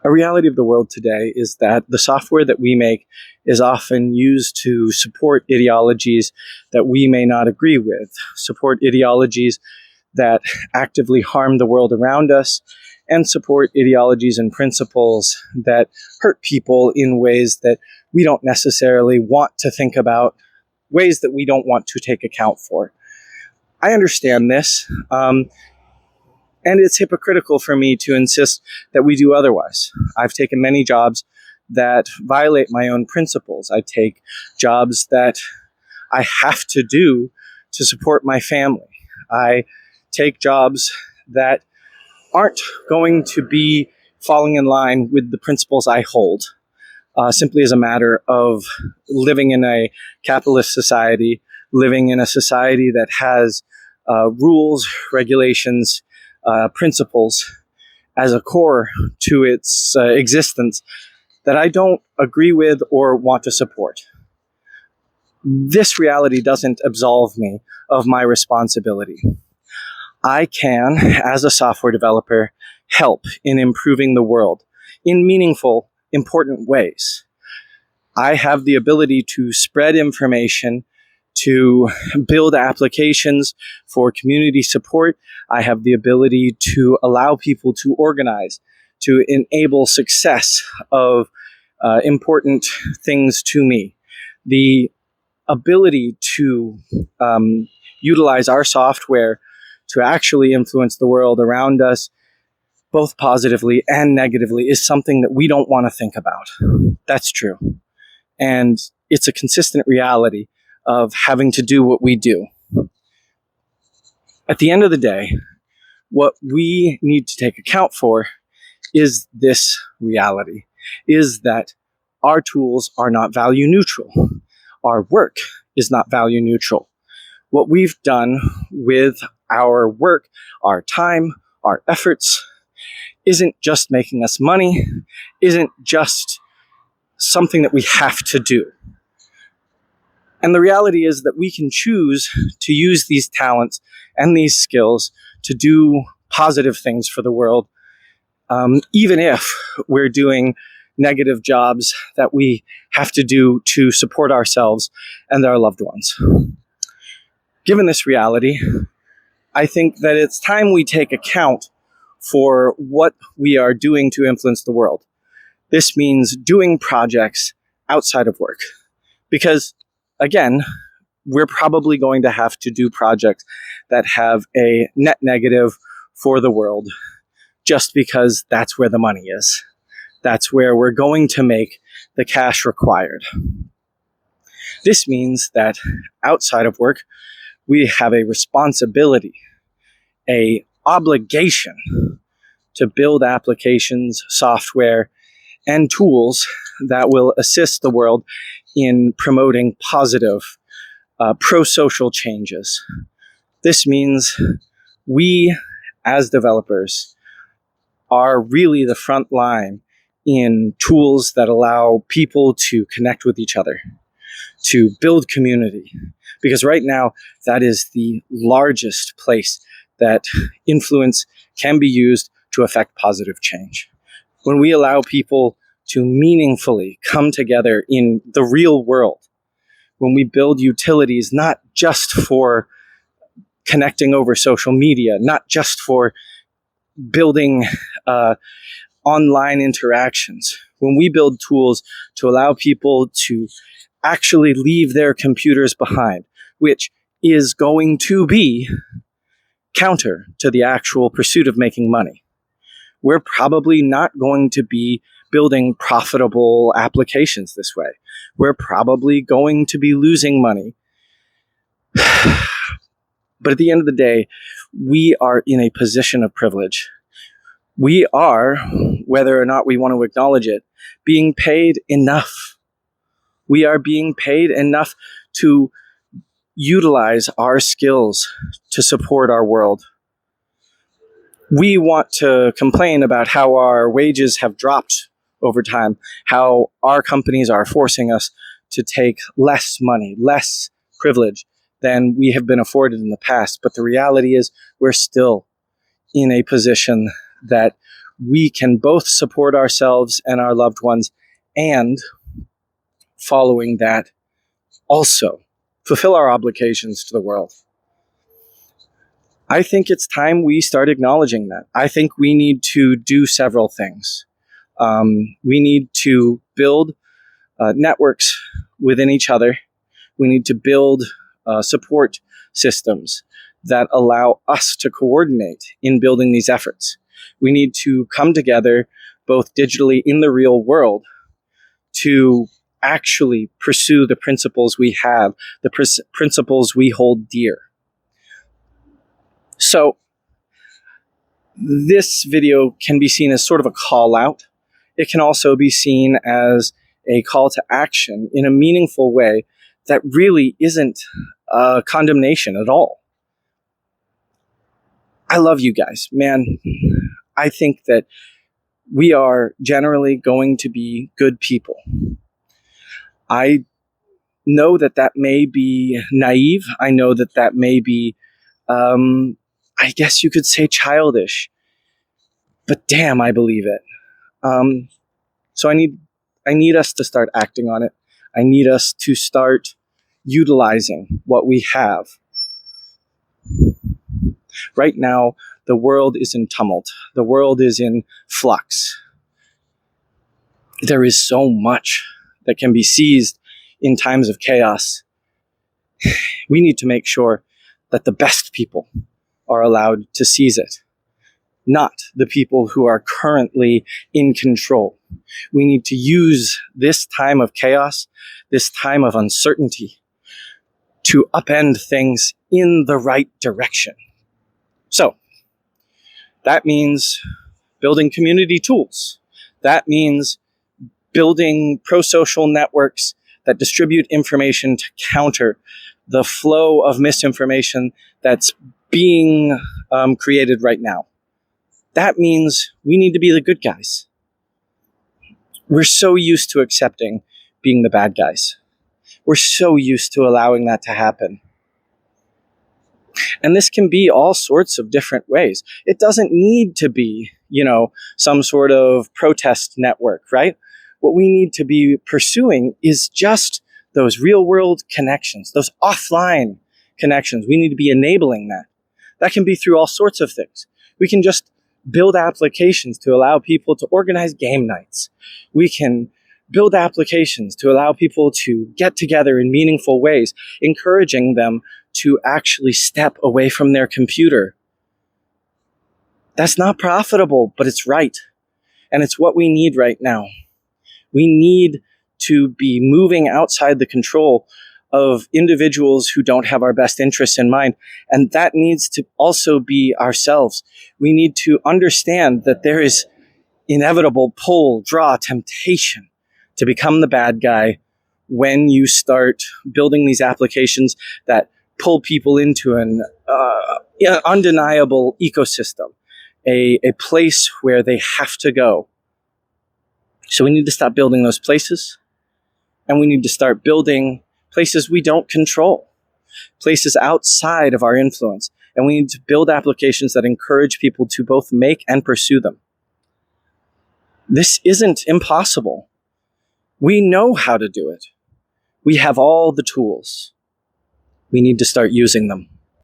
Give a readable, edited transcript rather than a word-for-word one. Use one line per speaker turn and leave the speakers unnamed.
A reality of the world today is that the software that we make is often used to support ideologies that we may not agree with, support ideologies that actively harm the world around us, and support ideologies and principles that hurt people in ways that we don't necessarily want to think about, ways that we don't want to take account for. I understand this, and it's hypocritical for me to insist that we do otherwise. I've taken many jobs that violate my own principles. I take jobs that I have to do to support my family. I take jobs that aren't going to be falling in line with the principles I hold, simply as a matter of living in a capitalist society, living in a society that has rules, regulations, principles as a core to its existence that I don't agree with or want to support. This reality doesn't absolve me of my responsibility. I can, as a software developer, help in improving the world in meaningful, important ways. I have the ability to spread information, to build applications for community support. I have the ability to allow people to organize, to enable success of important things to me. The ability to utilize our software to actually influence the world around us, both positively and negatively, is something that we don't want to think about. That's true. And it's a consistent reality of having to do what we do. At the end of the day, what we need to take account for is this reality, is that our tools are not value neutral. Our work is not value neutral. What we've done with our work, our time, our efforts, isn't just making us money, isn't just something that we have to do. And the reality is that we can choose to use these talents and these skills to do positive things for the world, even if we're doing negative jobs that we have to do to support ourselves and our loved ones. Given this reality, I think that it's time we take account for what we are doing to influence the world. This means doing projects outside of work. Because, again, we're probably going to have to do projects that have a net negative for the world, just because that's where the money is. That's where we're going to make the cash required. This means that outside of work, we have a responsibility, a obligation to build applications, software, and tools that will assist the world in promoting positive, pro-social changes. This means we, as developers, are really the front line in tools that allow people to connect with each other, to build community. Because right now, that is the largest place that influence can be used to affect positive change. When we allow people to meaningfully come together in the real world, when we build utilities not just for connecting over social media, not just for building online interactions, when we build tools to allow people to actually leave their computers behind, which is going to be counter to the actual pursuit of making money, we're probably not going to be building profitable applications this way. We're probably going to be losing money. But at the end of the day, we are in a position of privilege. We are, whether or not we want to acknowledge it, being paid enough. We are being paid enough to utilize our skills to support our world. We want to complain about how our wages have dropped over time, how our companies are forcing us to take less money, less privilege than we have been afforded in the past. But the reality is we're still in a position that we can both support ourselves and our loved ones, and following that, also fulfill our obligations to the world. I think it's time we start acknowledging that. I think we need to do several things. We need to build networks within each other. We need to build support systems that allow us to coordinate in building these efforts. We need to come together both digitally in the real world to actually pursue the principles we have, the principles we hold dear. So this video can be seen as sort of a call out. It can also be seen as a call to action in a meaningful way that really isn't a condemnation at all. I love you guys, man. I think that we are generally going to be good people. I know that that may be naive. I know that that may be, I guess you could say, childish. But damn, I believe it. So I need us to start acting on it. I need us to start utilizing what we have. Right now, the world is in tumult. The world is in flux. There is so much that can be seized in times of chaos. We need to make sure that the best people are allowed to seize it, not the people who are currently in control. We need to use this time of chaos, this time of uncertainty, to upend things in the right direction. So, that means building community tools. That means building pro-social networks that distribute information to counter the flow of misinformation that's being created right now. That means we need to be the good guys. We're so used to accepting being the bad guys. We're so used to allowing that to happen. And this can be all sorts of different ways. It doesn't need to be, some sort of protest network, right? What we need to be pursuing is just those real world connections, those offline connections. We need to be enabling that. That can be through all sorts of things. We can just build applications to allow people to organize game nights. We can build applications to allow people to get together in meaningful ways, encouraging them to actually step away from their computer. That's not profitable, but it's right. And it's what we need right now. We need to be moving outside the control of individuals who don't have our best interests in mind. And that needs to also be ourselves. We need to understand that there is inevitable pull, draw, temptation to become the bad guy when you start building these applications that pull people into an undeniable ecosystem, a place where they have to go. So we need to stop building those places, and we need to start building places we don't control, places outside of our influence. And we need to build applications that encourage people to both make and pursue them. This isn't impossible. We know how to do it. We have all the tools. We need to start using them.